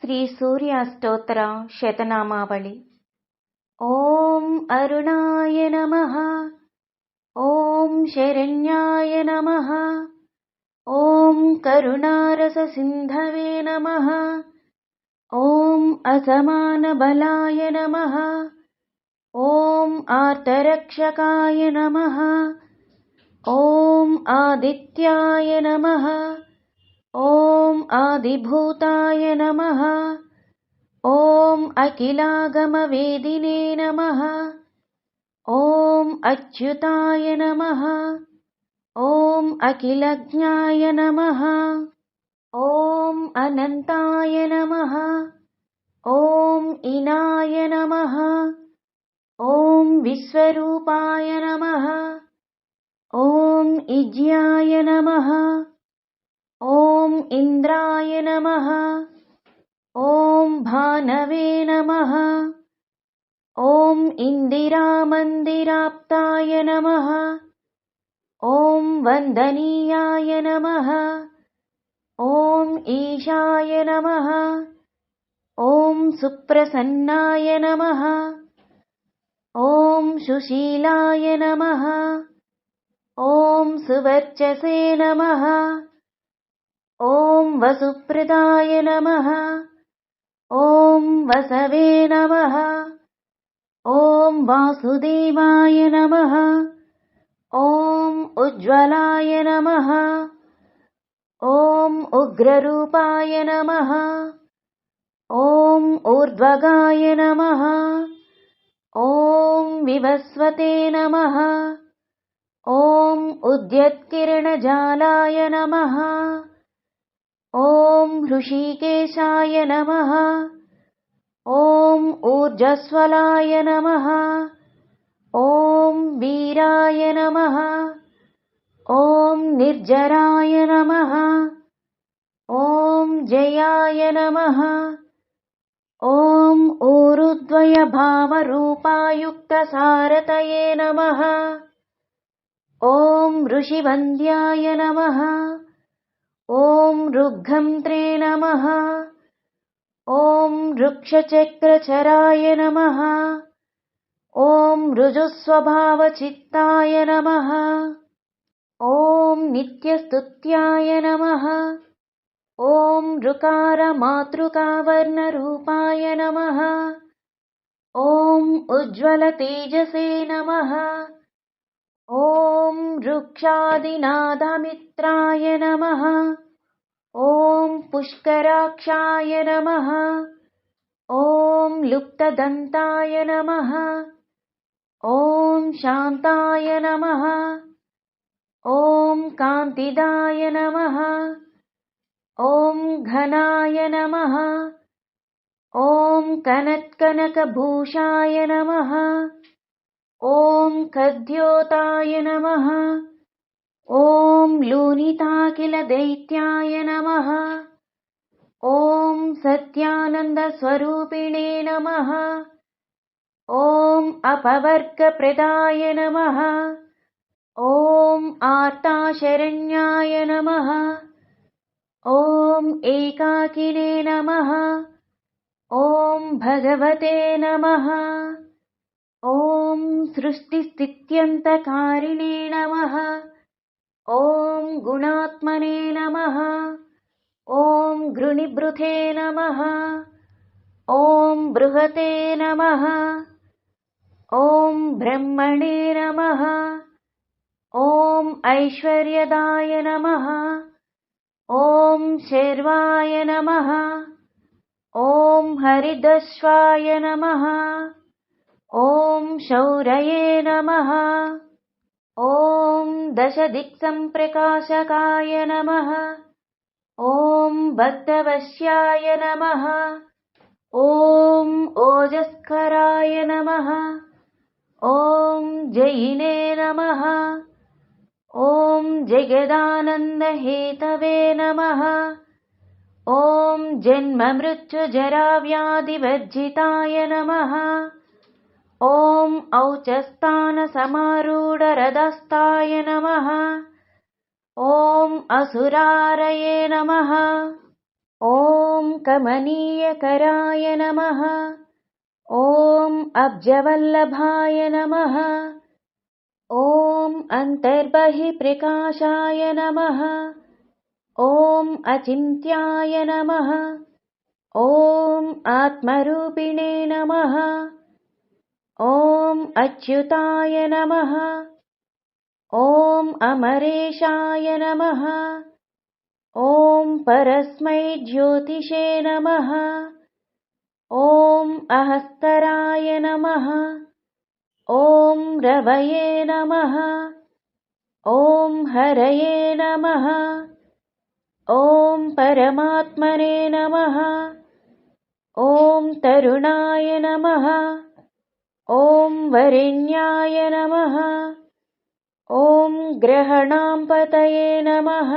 శ్రీ సూర్యాష్టోత్తర శతనామావళి. ఓం అరుణాయ నమః. ఓం శరణ్యాయ నమః. ఓం కరుణారస సింధవే నమః. ఓం అసమాన బలాయ నమః. ఓం ఆర్తరక్షకాయ నమః. ఓం ఆదిత్యాయ నమః. ఓం ఆదిభూతాయ నమః. ఓం అఖిలాగమవేదినే నమః. ఓం అచ్యుతాయ నమః. ఓం అఖిలజ్ఞాయ నమః. ఓం అనంతాయ నమః. ఓం ఇనాయ నమః. ఓం విశ్వరూపాయ నమః. ఓం ఇజ్యాయ నమః. ఓం ఇంద్రాయ నమః. ఓం భానవే నమః. ఓం ఇందిరామందిరాప్తాయ నమః. ఓం వందనీయాయ నమః. ఓం ఈశాయ నమః. ఓం సుప్రసన్నాయ నమః. ఓం సుశీలాయ నమః. ఓం సువర్చసే నమః. ఓం వసుప్రదాయ నమః. ఓం వసవే నమః. ఓం వాసుదేవాయ నమః. ఓం ఉజ్వలాయ నమః. ఓం ఉగ్రరూపాయ నమః. ఓం ఊర్ధ్వగాయ నమః. ఓం వివస్వతే నమః. ఓం ఉద్యత్కిరణజాలాయ నమః. ఓం హృషీకేశాయ నమః. ఓం ఊర్జస్వలాయ నమః. ఓం వీరాయ నమః. ఓం నిర్జరాయ నమః. ఓం జయాయ నమః. ఓం ఊరుద్వయ భావరూపాయుక్త సారథయే నమః. ఓం ఋషివంద్యాయ నమః. ఓం రుగ్ఘంత్రే నమః. ఓం వృక్షచక్రచరాయ నమః. ఓం రుజుస్వభావచిత్తాయ నమః. ఓం నిత్యస్తుత్యాయ నమః. ఓం ఋకారమాతృకావర్ణరూపాయ నమః. ఓం ఉజ్వలతేజసే నమః. ఓం వృక్షాదినాథమిత్రాయ నమః. ఓం పుష్కరాక్షాయ నమః. ఓం లుప్తదంతాయ నమః. ఓం శాంతాయ నమః. ఓం కాంతిదాయ నమః. ఓం ఘనాయ నమః. ఓం కనత్కనకభూషాయ నమః. ఓం ఖద్యోతాయ నమః. ఓం లూనితాఖిలదైత్యాయ నమః. ఓం సత్యానందస్వరూపిణే నమః. ఓం అపవర్గప్రదాయ నమః. ఓం ఆర్తాశరణ్యాయ నమః. ఓం ఏకాకినే నమః. ఓం భగవతే నమః. ఓం సృష్టిస్థిత్యంతకారిణే నమః. ఓం గుణాత్మనే నమః. ఓం గృణిభృతే నమః. ఓం బృహతే నమః. ఓం బ్రహ్మణే నమః. ఓం ఐశ్వర్యదాయ నమః. ఓం శర్వాయ నమః. ఓం హరిదశ్వాయ నమః. ఓం శౌరయే నమః. ఓం దశదిక్సంప్రకాశకాయ నమః. ఓం భక్తవశ్యాయ నమః. ఓం ఓజస్కరాయ నమః. ఓం జయినే నమః. ఓం జగదానందహేతవే నమః. ఓం జన్మమృత్యుజరావ్యాధివర్జితాయ నమః. ఓం ఔచస్థానసమారూఢరథస్థాయ నమః. ఓం అసురారయే నమః. ॐ कमनीयकराय नमः। ॐ अब्जवल्लभाय नमः। ॐ अन्तर्बहिःप्रकाशाय नमः। ॐ अचिन्त्याय नमः। ॐ आत्मरूपिणे नमः। ॐ अच्युताय नमः। ॐ अमरेशाय नमः। ॐ परस्मै ज्योतिषे नमः। ॐ अहस्तराय नमः। ॐ रवये नमः। ॐ हरये नमः। ॐ परमात्मने नमः। ॐ तरुणाय नमः। ॐ वरेण्याय नमः। ॐ ग्रहणाम्पतये नमः।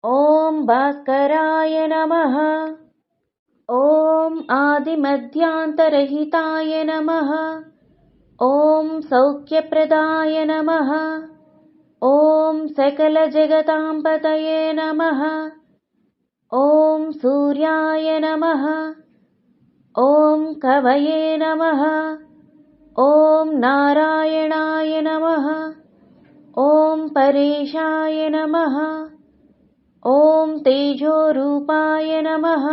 ॐ भास्कराय नमः। ॐ आदिमध्यान्तरहिताय नमः। ॐ सौख्यप्रदाय नमः। ॐ सकलजगताम्पतये नमः। ॐ सूर्याय नमः। ॐ कवये नमः। ॐ नारायणाय नमः। ॐ परेशाय नमः। ॐ तेजोरूपाय नमः।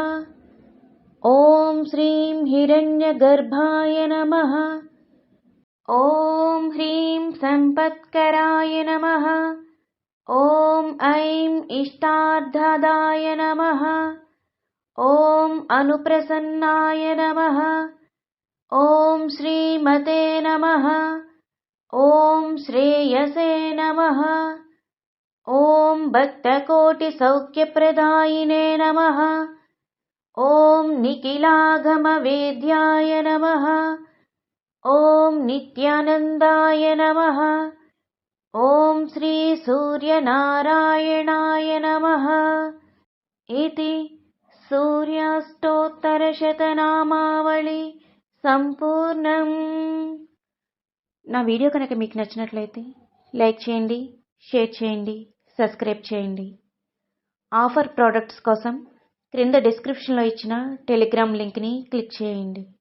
ॐ श्रीं हिरण्यगर्भाय नमः। ॐ ह्रीं सम्पत्कराय नमः। ॐ ऐं इष्टार्थदाय नमः। ॐ अनुप्रसन्नाय नमः। ॐ श्रीमते नमः। ॐ श्रेयसे नमः। ॐ भक्तकोटिसौख्यप्रदायिने नमः। ॐ निखिलागमवेद्याय नमः। ॐ नित्यानन्दाय नमः। ॐ श्रीसूर्यनारायणाय नमः। इति सूर्याष्टोत्तरशतनामावళి సంపూర్ణం. నా వీడియో కనుక మీకు నచ్చినట్లయితే లైక్ చేయండి, షేర్ చేయండి, సబ్స్క్రైబ్ చేయండి. ఆఫర్ ప్రోడక్ట్స్ కోసం క్రింద డిస్క్రిప్షన్లో ఇచ్చిన టెలిగ్రామ్ లింక్ని క్లిక్ చేయండి.